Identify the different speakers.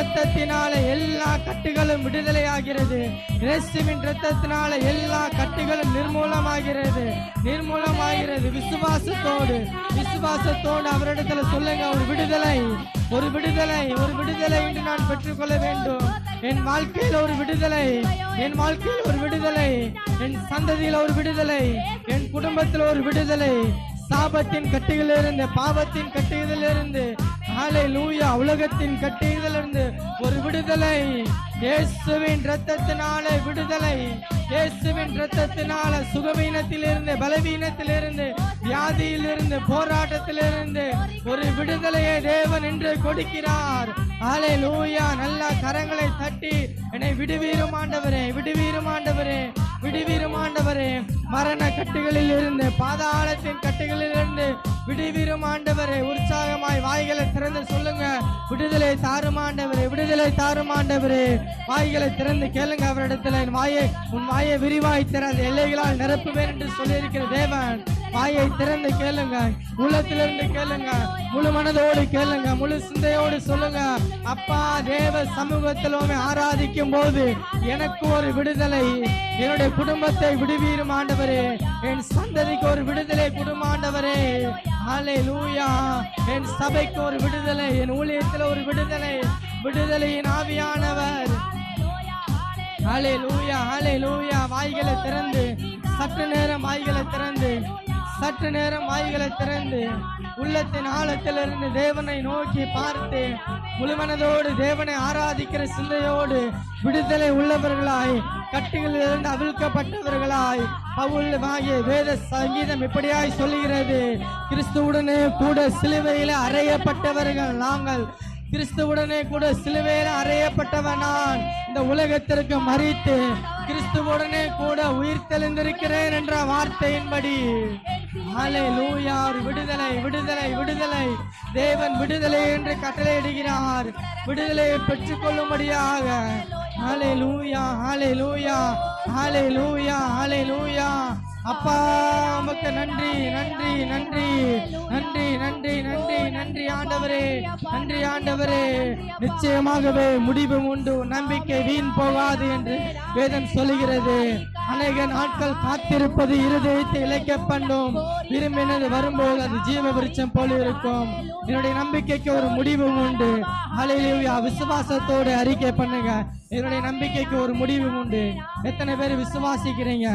Speaker 1: இரத்தத்தினால எல்லா கட்டுகளும் விடுதலை ஆகிறது. இயேசுவின் இரத்தத்தினால எல்லா கட்டுகளும் நிர்மூலமாகிறது. விசுவாசத்தோடு அவரிடத்துல சொல்லுங்க, ஒரு விடுதலை என்று நான் பெற்றுக்கொள்ள வேண்டும். என் வாழ்க்கையில் ஒரு விடுதலை, என் சந்ததியில் ஒரு விடுதலை, என் குடும்பத்தில் ஒரு விடுதலை, சாபத்தின் கட்டுகளிலிருந்து, பாவத்தின் கட்டுகளிலிருந்து, ஹல்லேலூயா, உலகத்தின் கட்டுகளிலிருந்து ஒரு விடுதலை. இயேசுவின் இரத்தத்தினால விடுதலை. இயேசுவின் இரத்தத்தினால சுகவீனத்திலிருந்து, பலவீனத்திலிருந்து, வியாதியிலிருந்து, போராட்டத்திலிருந்து ஒரு விடுதலையை தேவன் என்று கொடுக்கிறார். ஹல்லேலூயா. நல்ல கரங்களை தட்டி என்னை விடுவீரும் ஆண்டவரே, மரண கட்டுகளில் இருந்து, பாதாளத்தின் கட்டுகளில் இருந்து விடுவீரும் ஆண்டவரே. உற்சாகமாய் வாய்களை திறந்து சொல்லுங்க, விடுதலை தாரும் ஆண்டவரே. வாய்களை திறந்து கேளுங்க அவரிடத்துல. உன் வாயை விரிவாய் திறந்த எல்லைகளால் நிரப்புவேன் என்று சொல்லியிருக்கிற தேவன். வாயை திறந்து கேளுங்க, உள்ளத்திலிருந்து கேளுங்க, முழு மனதோடு கேளுங்க, முழு சிந்தையோடு சொல்லுங்க. அப்பா, தேவ சமூகத்தில் ஆராதிக்கும் போது எனக்கு ஒரு விடுதலை, என்னுடைய குடும்பத்தை விடுவீரும் ஆண்டவரே, என் சந்ததிக்கு ஒரு விடுதலை குடும்ப ஆண்டவரே. ஹல்லேலூயா. என் சபைக்கு ஒரு விடுதலை, என் ஊழியத்தில் ஒரு விடுதலை, விடுதலையின் ஆவியானவர். ஹல்லேலூயா. வாய்களை திறந்து சற்று நேரம் வாய்களை திறந்து உள்ளத்தின் ஆழத்திலிருந்து தேவனை நோக்கி பார்த்து முழுமனதோடு தேவனை ஆராதிக்கிற சிந்தையோடு விடுதலை உள்ளவர்களாய், கட்டுகளிலிருந்து அவிழ்க்கப்பட்டவர்களாய், பவுல் வாங்கிய வேத சங்கீதம் இப்படியாய் சொல்லுகிறது, கிறிஸ்துவுடனே கூட சிலுவையில் அறையப்பட்டவர்கள் நாங்கள். கிறிஸ்துவுடனே கூட சிலுவையில் அறையப்பட்டவன் நான். இந்த உலகத்திற்கு மரித்து கிறிஸ்துவுடனே கூட உயிர் தெளிந்திருக்கிறேன் என்ற வார்த்தையின்படி ஹல்லேலூயா. விடுதலை. தேவன் விடுதலை என்று கட்டளையிடுகிறார். விடுதலையை பெற்றுக் கொள்ளும்படியாக. ஹல்லேலூயா. அப்பா, உமக்கு நன்றி ஆண்டவரே. நிச்சயமாகவே முடிவு உண்டு, நம்பிக்கை வீண் போகாது என்று வேதம் சொல்லுகிறது. அநேக நாட்கள் காத்திருப்பது இருதயத்தை இழைக்க பண்ணும், விரும்பினது வரும்போது அது ஜீவ விருட்சம் போல இருக்கும். என்னுடைய நம்பிக்கைக்கு ஒரு முடிவு உண்டு. ஹல்லேலூயா. விசுவாசத்தோடு அறிக்கை பண்ணுங்க, என்னுடைய நம்பிக்கைக்கு ஒரு முடிவு உண்டு. எத்தனை பேர் விசுவாசிக்கிறீங்க?